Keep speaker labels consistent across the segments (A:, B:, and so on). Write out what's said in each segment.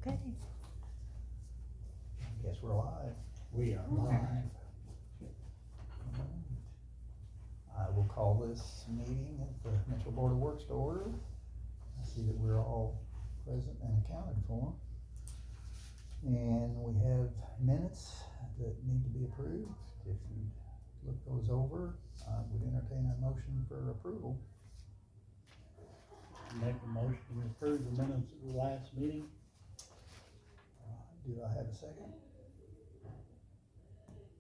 A: Okay.
B: Guess we're live.
C: We are live.
B: I will call this meeting of the Mitchell Board of Works to order. I see that we're all present and accounted for. And we have minutes that need to be approved. If you look those over, I would entertain a motion for approval.
C: Make a motion to approve the minutes of the last meeting.
B: Do I have a second?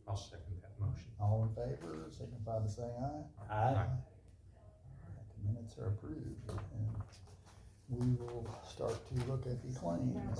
D: I'll second that motion.
B: All in favor, signify by saying aye.
C: Aye.
B: Alright, the minutes are approved, and we will start to look at the claims.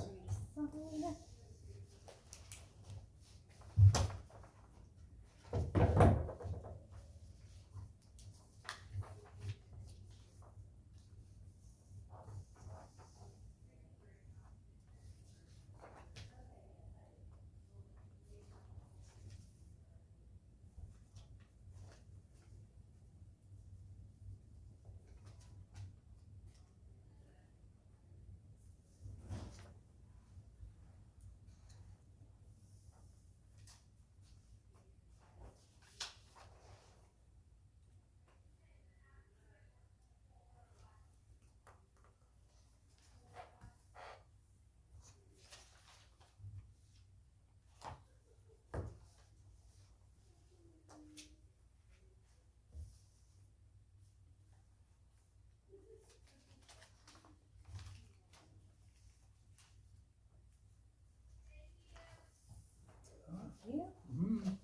C: Mm.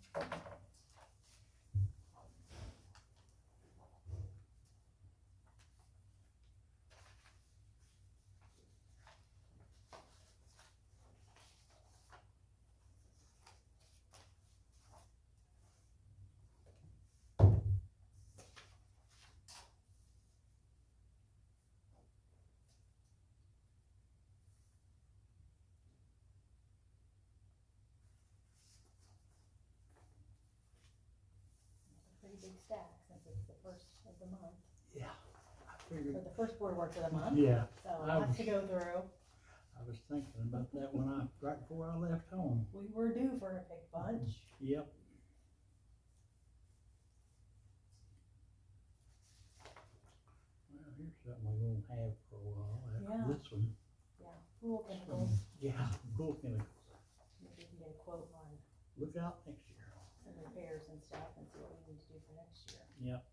A: Pretty big stack since it's the first of the month,
C: Yeah, I
A: or
C: figured,
A: the first board work of the month,
C: yeah,
A: so
C: I
A: lots
C: was-
A: to go through.
C: I was thinking about that right before I left home.
A: We were due for a big bunch.
C: Yep. Well, here's something we're gonna have for a while
A: Yeah.
C: after this one.
A: Yeah, pool chemicals,
C: Yeah, pool chemicals.
A: maybe we can get a quote on
C: Look out next year.
A: some repairs and stuff and see what we need to do for next year.
C: Yep.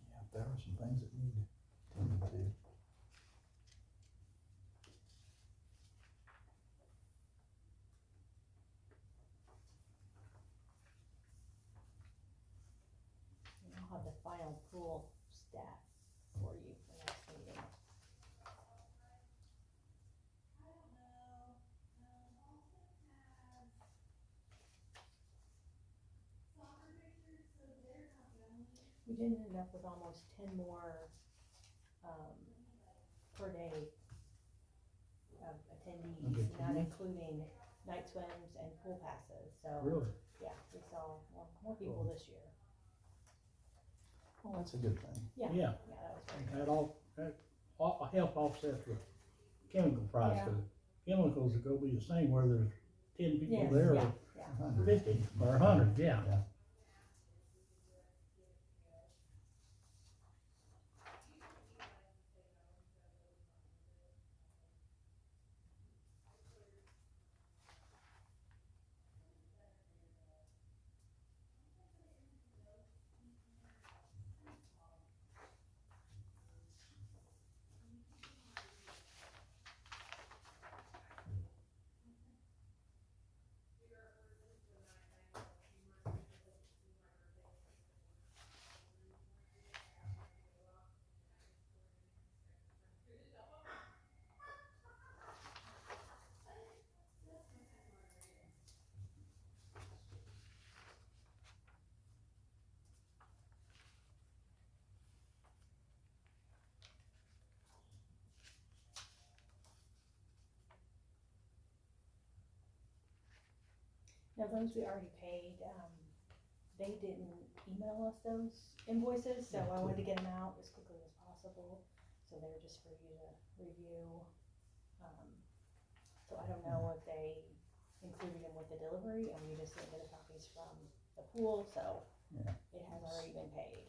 B: Yeah, there are some things that need tending to.
A: And I'll have the final pool stat for you for next meeting. We did end up with almost 10 more, per day of attendees,
C: Okay,
A: not
C: 10?
A: including night swims and pool passes, so.
C: Really?
A: Yeah, we saw more people this year.
B: Well, that's a good thing.
A: Yeah,
C: Yeah.
A: that was very good.
C: That help offset the chemical price,
A: Yeah.
C: 'cause chemicals are gonna be the same whether there's 10 people
A: Yes,
C: there
A: yeah,
C: or
A: yeah.
C: 50 or 100, yeah.
B: Yeah.
A: Now, those we already paid, they didn't email us those invoices, so I wanted to get them out as quickly as possible. so they're just for you to review. So I don't know if they included them with the delivery, and we just didn't get the copies from the pool, so
B: Yeah.
A: it has already been paid.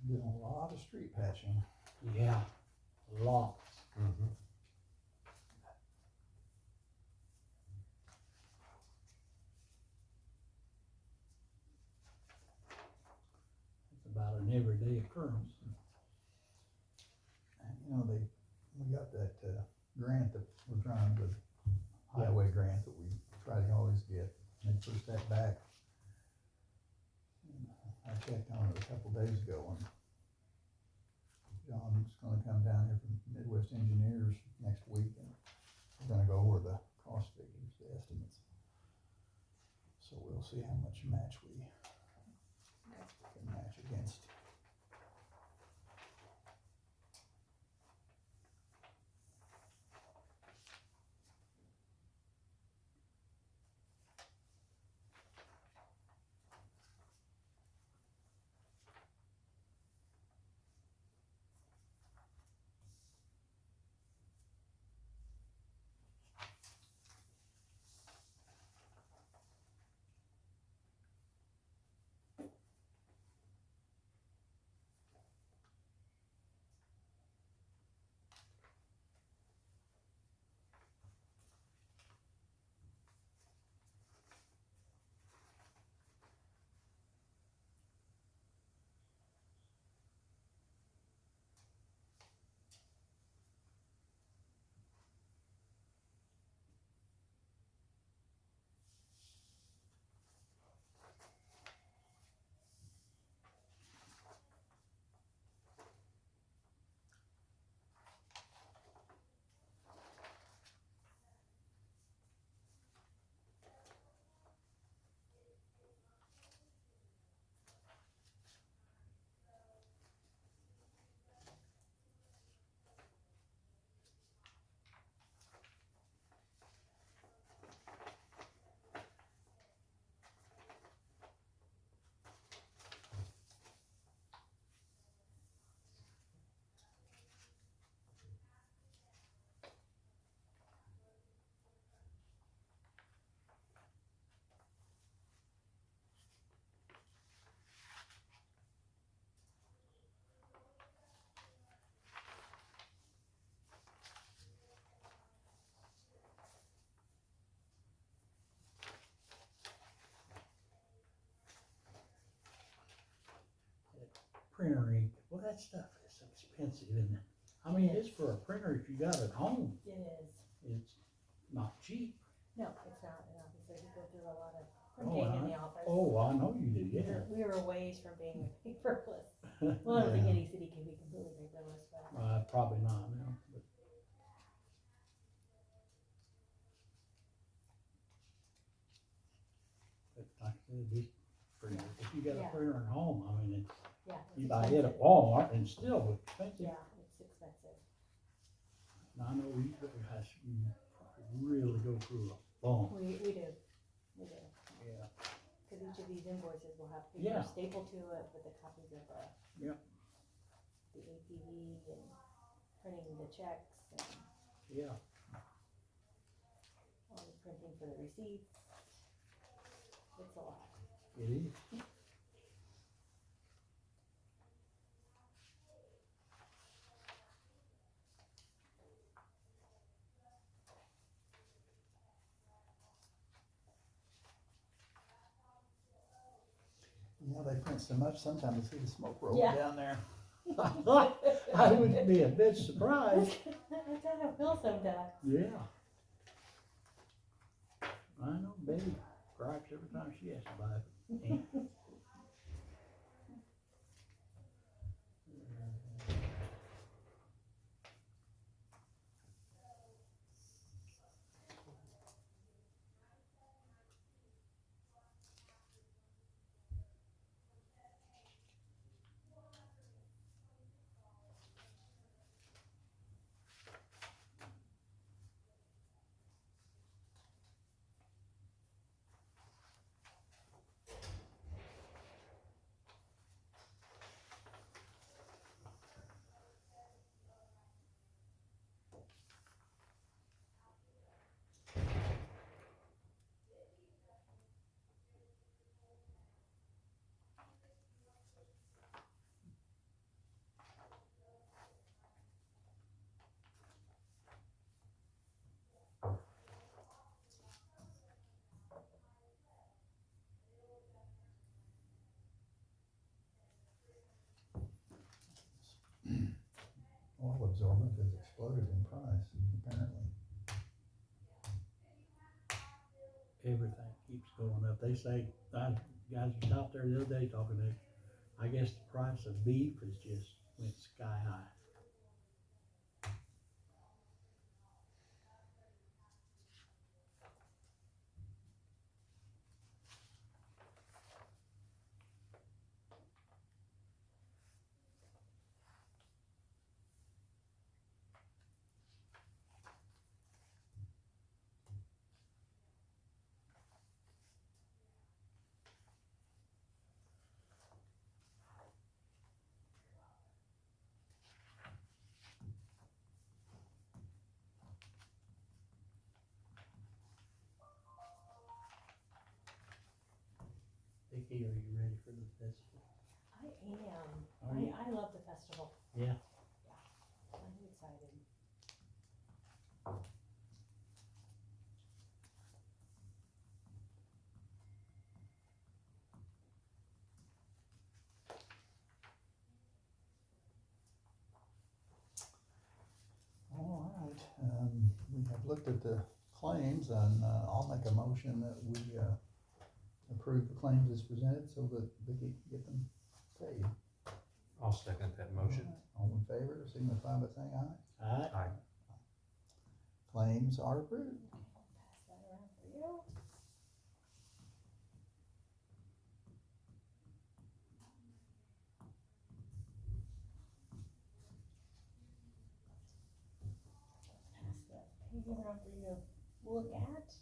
B: Doing a lot of street patching.
C: Yeah, a lot.
D: Mm-hmm.
C: It's about an everyday occurrence.
B: And, you know, we got that, grant that we're trying to, highway grant that we try to always get. They pushed that back. And I checked on it a couple days ago, and John's gonna come down here from Midwest Engineers next week, and we're gonna go over the cost figures, the estimates. So we'll see how much match we can match against.
C: Printer ink, well, that stuff is expensive, isn't it? I mean, it's for a printer if you got it at home,
A: It is.
C: it's not cheap.
A: No, it's not, and obviously we go through a lot of
C: Oh,
A: printing in the office.
C: Oh, I know you do, yeah.
A: We were a ways from being paperless. Well, I don't think any city can be completely paperless, but
C: Probably not now, but. But like I said, these printers, if you got a
A: Yeah.
C: printer at home, I mean, it's,
A: yeah. it's
C: you buy it at
A: expensive.
C: Walmart and still expensive.
A: Yeah, it's expensive.
C: And I know you guys, you really go through a bump.
A: We do,
C: Yeah.
A: cause each of these invoices will have
C: Yeah.
A: papers stapled to it with the copies of
C: Yep.
A: the APV and printing the checks and
C: Yeah.
A: all the printing for the receipts. It's a lot.
C: It is.
B: You know, they print so much, sometimes I see the smoke rolling
A: Yeah.
B: down there.
C: I would be a bit surprised.
A: I kind of feel sometimes.
C: Yeah. I know Betty gripes every time she has to buy it.
B: absorbent has exploded in price, apparently.
C: Everything keeps going up. They say, guys was out there the other day talking to, I guess the price of beef has just went sky high. Vicky, are you ready for the festival?
A: I am.
C: Are you?
A: I love the festival.
C: Yeah.
A: I'm excited.
B: All right, we have looked at the claims and, I'll make a motion that we, approve the claims as presented so that Vicky can get them paid.
D: I'll second that motion.
B: All in favor, signify by saying aye.
C: Alright,
D: Aye.
B: Claims are approved.
A: Pass that around for you. Pass that page around for you to look at.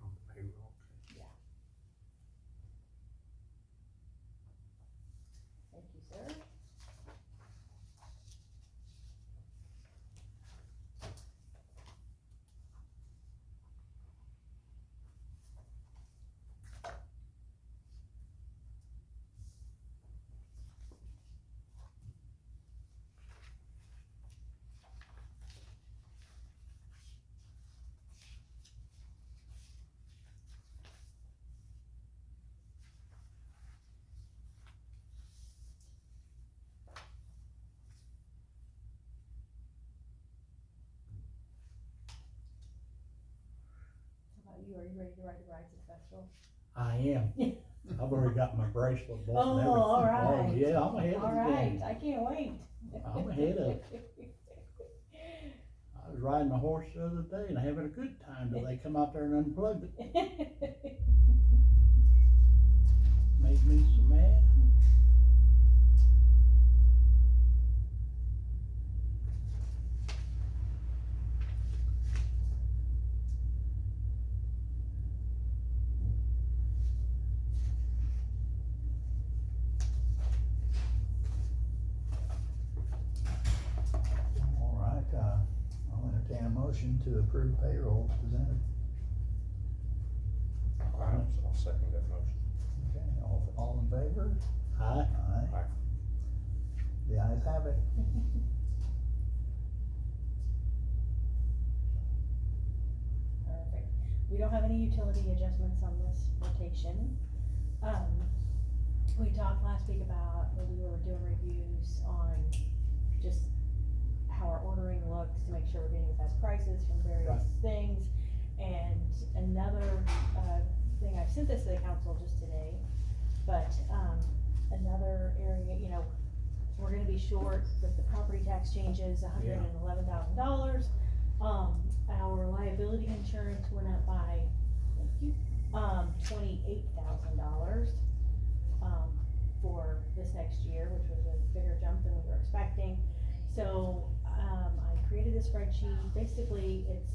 D: On the payroll.
A: Thank you, sir. How about you? Are you ready to ride the rides at the festival?
C: I am. I've already got my bracelet bought and
A: Oh,
C: everything.
A: all right.
C: Oh, yeah, I'm ahead of
A: All
C: the
A: right,
C: game.
A: I can't wait.
C: I'm ahead of I was riding a horse the other day and having a good time till they come out there and unplugged it. Made me so mad.
B: All right, I'll entertain a motion to approve payroll as presented.
D: I'll second that motion.
B: Okay, all in favor?
C: Aye.
B: Aye.
D: Aye.
B: The ayes have it.
A: Perfect. We don't have any utility adjustments on this rotation. We talked last week about when we were doing reviews on just how our ordering looks to make sure we're getting the best prices from various
C: Right.
A: things. And another, thing, I sent this to the council just today, but, another area, you know, we're gonna be short with the property tax changes, $111,000. Our liability insurance went up by, thank you, $28,000, for this next year, which was a bigger jump than we were expecting. So, I created a spreadsheet, basically, it's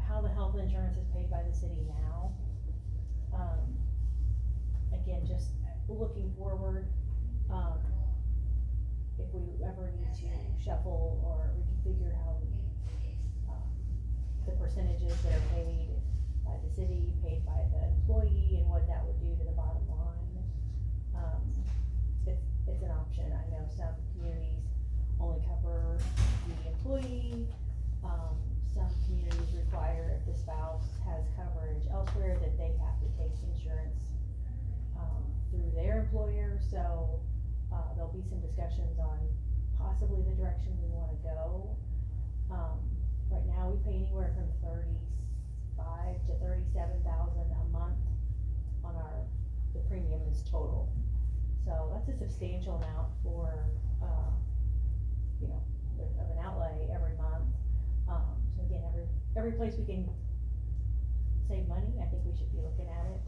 A: how the health insurance is paid by the city now. Again, just looking forward, if we ever need to shuffle or reconfigure how, the percentages that are paid, by the city, paid by the employee, and what that would do to the bottom line. It's an option. I know some communities only cover the employee. Some communities require if the spouse has coverage elsewhere, that they have to take insurance, through their employer, so, there'll be some discussions on possibly the direction we wanna go. Right now, we pay anywhere from 35 to 37,000 a month on the premium is total. So that's a substantial amount for, you know, of an outlay every month. So again, every place we can save money, I think we should be looking at it.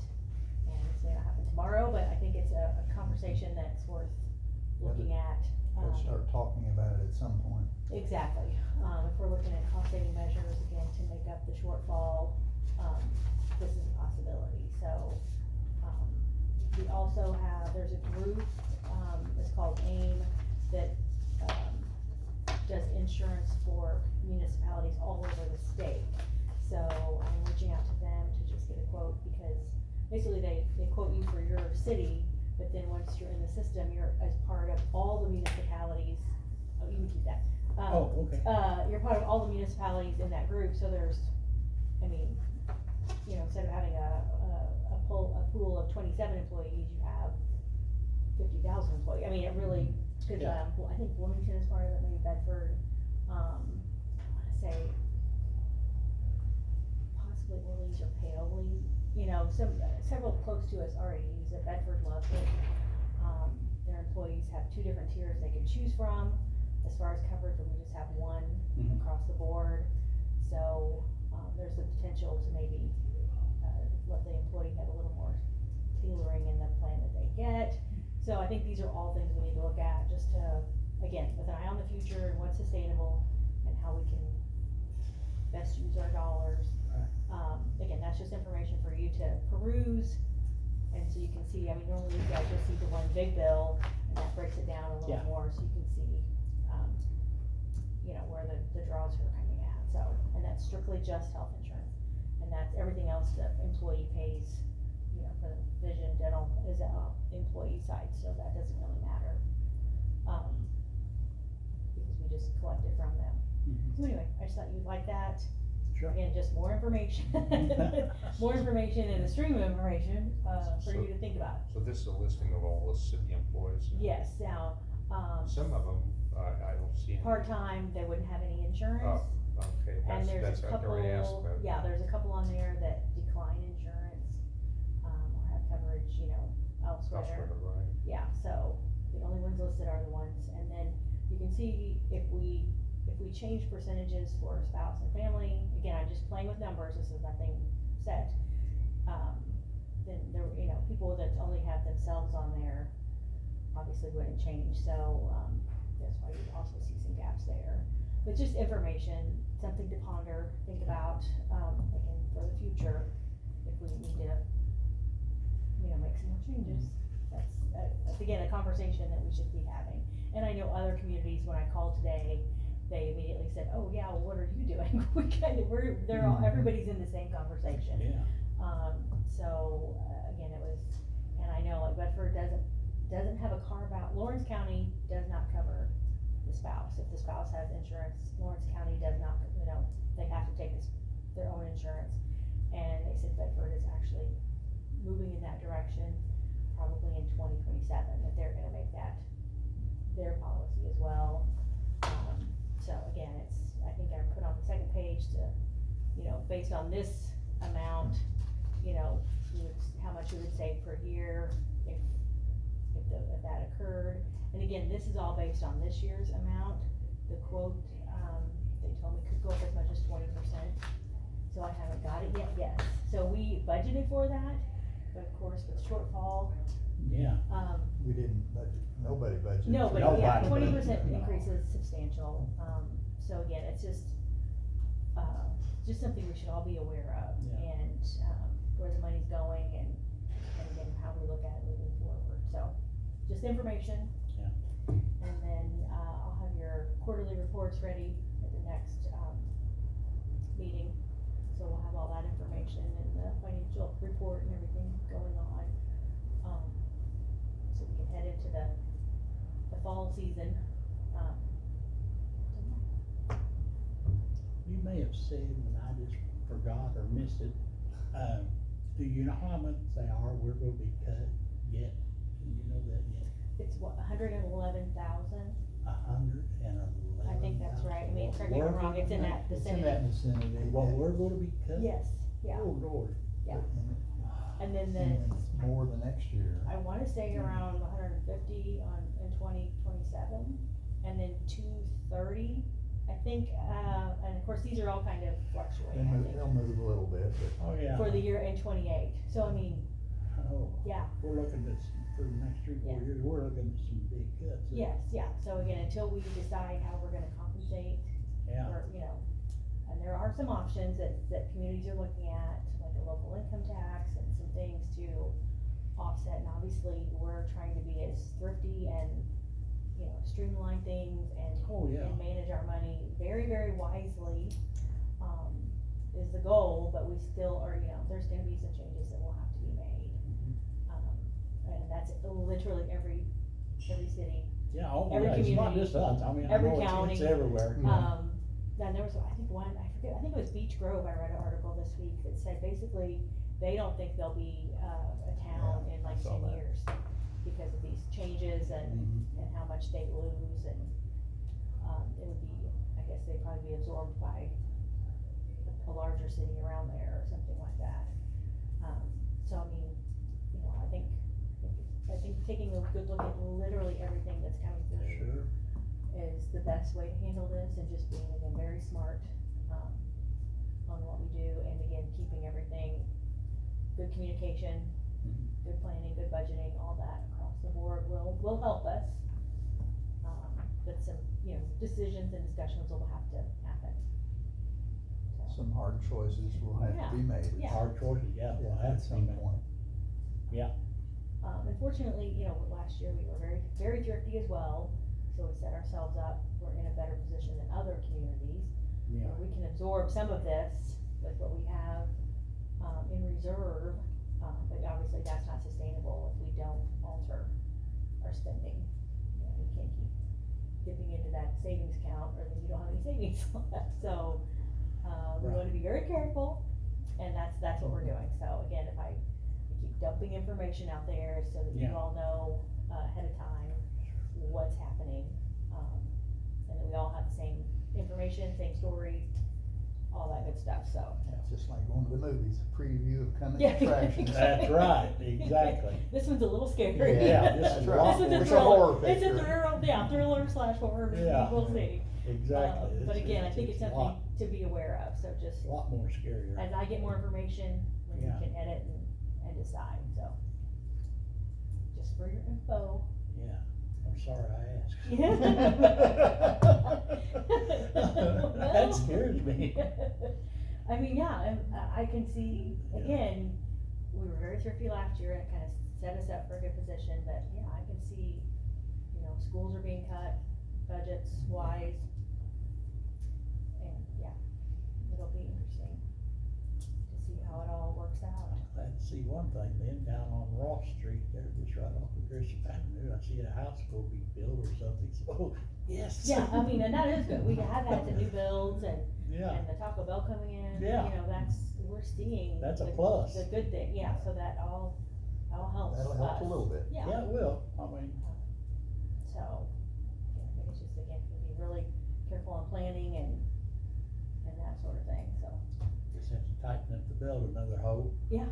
A: And it's gonna happen tomorrow, but I think it's a conversation that's worth looking at.
B: Let's start talking about it at some point.
A: Exactly, if we're looking at cost saving measures, again, to make up the shortfall, this is a possibility, so. We also have, there's a group, it's called AIM, that, does insurance for municipalities all over the state. So I'm reaching out to them to just get a quote, because basically they quote you for your city, but then once you're in the system, you're as part of all the municipalities, oh, you can keep that.
C: Okay.
A: You're part of all the municipalities in that group, so there's, I mean, you know, instead of having a pool of 27 employees, you have 50,000 employees. I mean, it really, cause,
C: Yeah.
A: I think Bloomington is part of it, maybe Bedford, I wanna say possibly Orleans or Paoli, you know, several close to us already use it. Bedford loves it. Their employees have 2 different tiers they can choose from as far as coverage, but we just have one
C: Mhm.
A: across the board. So, there's the potential to maybe, let the employee have a little more tailoring in the plan that they get. So I think these are all things we need to look at, just to, again, with an eye on the future and what's sustainable and how we can best use our dollars. Again, that's just information for you to peruse, and so you can see, I mean, normally you guys just see the one big bill, and that breaks it down a little
C: Yeah.
A: more, so you can see, you know, where the draws are coming at, so, and that's strictly just health insurance. And that's everything else the employee pays, you know, for the vision, dental is employee side, so that doesn't really matter. Because we just collect it from them.
C: Mhm.
A: So anyway, I just thought you'd like that.
C: Sure.
A: Again, just more information, more information and a stream of information, for you to think about.
D: So this is a listing of all the city employees?
A: Yes, now,
D: Some of them, I don't see any.
A: part-time, they wouldn't have any insurance.
D: Oh, okay,
A: And there's
D: that's
A: a
D: what I already asked
A: couple,
D: about.
A: yeah, there's a couple on there that decline insurance, or have coverage, you know, elsewhere.
D: Elsewhere, right.
A: Yeah, so the only ones listed are the ones, and then you can see if we change percentages for spouse and family, again, I'm just playing with numbers, this is nothing set. Then there, you know, people that only have themselves on there obviously wouldn't change, so, that's why you also see some gaps there. But just information, something to ponder, think about, again, for the future, if we need to, you know, make some more changes. That's again, a conversation that we should be having. And I know other communities, when I called today, they immediately said, oh yeah, well, what are you doing? They're all, everybody's in the same conversation.
C: Yeah.
A: So, again, it was, and I know like Bedford doesn't have a carve out, Lawrence County does not cover the spouse. If the spouse has insurance, Lawrence County does not, you know, they have to take their own insurance. And they said Bedford is actually moving in that direction, probably in 2027, that they're gonna make that their policy as well. So again, I think I put on the second page to, you know, based on this amount, you know, how much we would save per year if that occurred. And again, this is all based on this year's amount. The quote, they told me could go up as much as 20%. So I haven't got it yet, So we budgeted for that, but of course with shortfall,
C: Yeah.
B: We didn't budget, nobody budgeted.
A: no,
B: for
A: but yeah,
C: Nobody
A: 20%
C: budgeted.
A: increase is substantial. So again, it's just something we should all be aware of,
C: Yeah.
A: and, where the money's going, and again, how we look at it moving forward, so, just information.
C: Yeah.
A: And then, I'll have your quarterly reports ready at the next, meeting, so we'll have all that information, and season. Um,
C: You may have said, and I just forgot or missed it, do you know how much they are, we're gonna be cut yet? Do you know that yet?
A: It's what, 111,000?
C: 111.
A: I think that's right. I mean, correct me if I'm wrong, it's in that
B: It's in
A: vicinity.
B: that vicinity.
C: What we're gonna be cut?
A: Yes, yeah.
C: Oh, Lord.
A: Yeah. And then
B: And it's more the next year.
A: I wanna say around 150 in 2027, and then 230, I think, and of course, these are all kind of fluctuating, I think,
B: They'll move a little bit, but
C: Oh, yeah.
A: for the year in 28. So I mean,
C: Oh,
A: yeah,
C: we're looking at, for the next 3, 4
A: Yeah.
C: years, we're looking at some big cuts.
A: yes, yeah. So again, until we decide how we're gonna compensate,
C: Yeah,
A: or, you know, and there are some options that communities are looking at, like a local income tax and some things to offset, and obviously, we're trying to be as thrifty and, you know, streamline things and
C: oh, yeah.
A: and manage our money very, very wisely, is the goal, but we still are, you know, there's gonna be some changes that will have to be made. And that's literally every city.
C: Yeah, oh,
A: Every
C: yeah, it's not
A: community,
C: just us, I mean, I
A: every
C: know it's
A: county,
C: everywhere.
B: Yeah.
A: Then there was, I think one, I forget, I think it was Beech Grove, I read an article this week that said basically, they don't think there'll be, a town in like
B: I saw
A: 10
B: that.
A: years because of these changes and how much they lose, and, it would be, I guess they'd probably be absorbed by a larger city around there or something like that. So I mean, you know, I think taking a good look at literally everything that's coming through
C: Sure,
A: is the best way to handle this, and just being, again, very smart, on what we do, and again, keeping everything, good communication,
C: Mhm.
A: good planning, good budgeting, all that across the board will help us. But some, you know, decisions and discussions will have to happen. So,
B: some hard choices will have to be made.
A: Yeah.
C: hard choices, yeah, well,
B: At
C: that's
B: some point.
A: unfortunately, you know, last year we were very, very thrifty as well, so we set ourselves up, we're in a better position than other communities.
C: yeah,
A: Where we can absorb some of this with what we have, in reserve, but obviously that's not sustainable if we don't alter our spending. You know, we can't keep dipping into that savings account, or then you don't have any savings left, so, we wanna be very careful, and that's what we're doing. So again, if I keep dumping information out there so that you
C: Yeah.
A: all know, ahead of time what's happening, and that we all have the same information, same story, all that good stuff, so.
B: It's just like going to the movies, a preview of coming
A: Yeah.
B: attractions.
C: that's right, exactly.
A: This one's a little scary.
C: Yeah, this
B: that's
C: is
B: right.
C: a lot
A: This one's a
C: more-
B: It's a horror
A: thriller, it's a
B: picture.
A: thriller/horror movie,
C: Yeah.
A: we'll see.
C: Exactly.
A: But again, I think it's
C: a
A: something
C: lot,
A: to be aware of, so just,
C: a lot more scarier.
A: as I get more information, then you
C: Yeah.
A: can edit and decide, so. Just for your info.
C: Yeah, I'm sorry I asked. That scares me.
A: I mean, yeah, I can see, again, we were very thrifty last year, and it kind of set us up for a good position, but yeah, I can see, you know, schools are being cut, budgets wise. And, yeah, it'll be interesting to see how it all works out.
C: Glad to see one thing, then down on Ross Street there, just right off of Gresham Avenue, I see a house will be built or something, so, yes.
A: Yeah, I mean, and that is good, we have had some new builds and
C: Yeah,
A: the Taco Bell coming in, you
C: Yeah.
A: know, we're seeing.
C: That's a
A: the-
C: plus.
A: The good thing, yeah, so that all helps us.
B: That'll help a little bit.
A: Yeah,
C: yeah, it will, I mean,
A: so, yeah, I think it's just, again, to be really careful on planning and that sort of thing, so,
C: just have to tighten up the belt another hole.
A: yeah,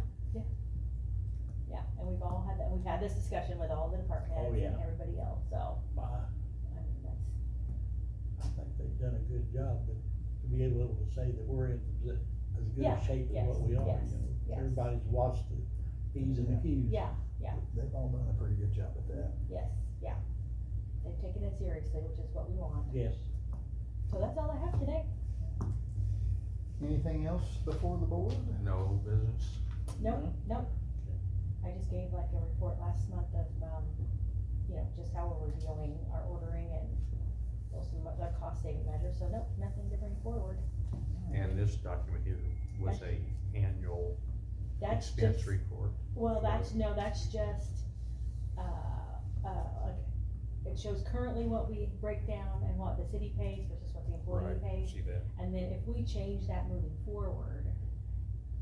A: and we've all had that, we've had this discussion with all the department
C: Oh,
A: heads
C: yeah.
A: and everybody else, so,
C: My,
A: I mean,
C: I think they've done a good job, but to be able to say that we're in as good
A: Yeah,
C: a shape as
A: yes,
C: what we are,
A: yes,
C: you know.
A: yes.
C: Everybody's watched the P's and the Q's.
A: yeah,
B: They've all done a pretty good job at that.
A: yes, yeah. They've taken it seriously, which is what we want,
C: Yes,
A: so that's all I have today.
B: Anything else before the board?
D: No business?
A: Nope. I just gave like a report last month of, you know, just how we're reviewing our ordering and some of the cost saving measures, so nope, nothing to bring forward.
D: And this document was a annual
A: That's
D: expense
A: just,
D: report.
A: well, that's just, like, it shows currently what we break down and what the city pays versus what the employee
D: Right,
A: pays.
D: see that,
A: And then if we change that moving forward,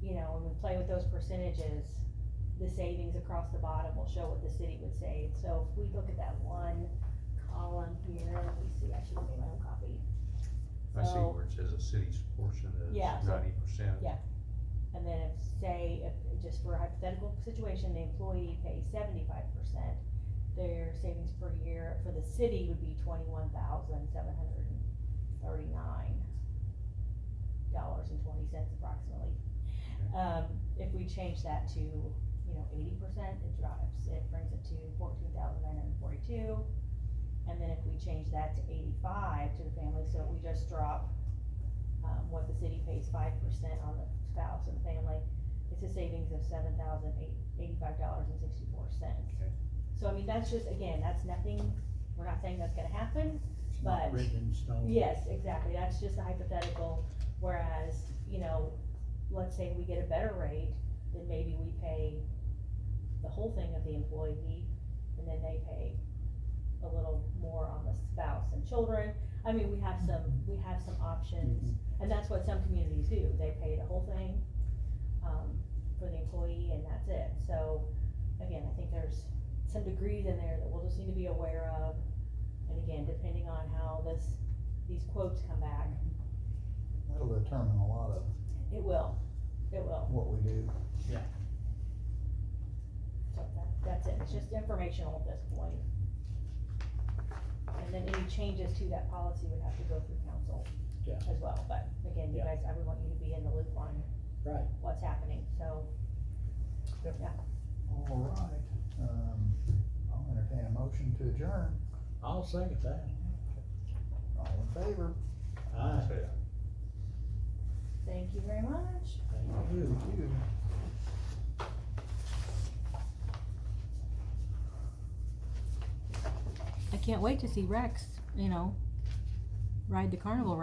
A: you know, and we play with those percentages, the savings across the bottom will show what the city would save. So if we look at that one column here, let me see, I should have made my own copy.
D: I see
A: So-
D: where it says a city's portion is
A: Yeah, so-
D: 90%.
A: yeah. And then if, say, if, just for a hypothetical situation, the employee pays 75%, their savings per year for the city would be $21,739.20 approximately. If we change that to, you know, 80%, it drops, it brings it to 14,942. And then if we change that to 85 to the family, so we just drop, what the city pays 5% on the spouse and family, it's a savings of $7,085.64.
D: Okay.
A: So I mean, that's just, again, that's nothing, we're not saying that's gonna happen,
C: It's not
A: but-
C: written in stone.
A: yes, exactly, that's just a hypothetical, whereas, you know, let's say we get a better rate, then maybe we pay the whole thing of the employee, and then they pay a little more on the spouse and children. I mean, we have some options, and that's what some communities do, they pay the whole thing, for the employee, and that's it. So, again, I think there's some degrees in there that we'll just need to be aware of, and again, depending on how these quotes come back,
B: That'll determine a lot of
A: it will.
B: what we do.
A: So that's it, it's just informational at this point. And then any changes to that policy would have to go through council
C: Yeah.
A: as well, but again, you
C: Yeah.
A: guys, I would want you to be in the loop on
C: Right.
A: what's happening, so.
C: Yep.
A: Yeah,
B: All right, I'll entertain a motion to adjourn.
C: I'll second that.
B: All in favor?
C: Aye.
D: Say that.
A: thank you very much.
C: Thank you.
B: Thank you.
A: I can't wait to see Rex, ride the carnival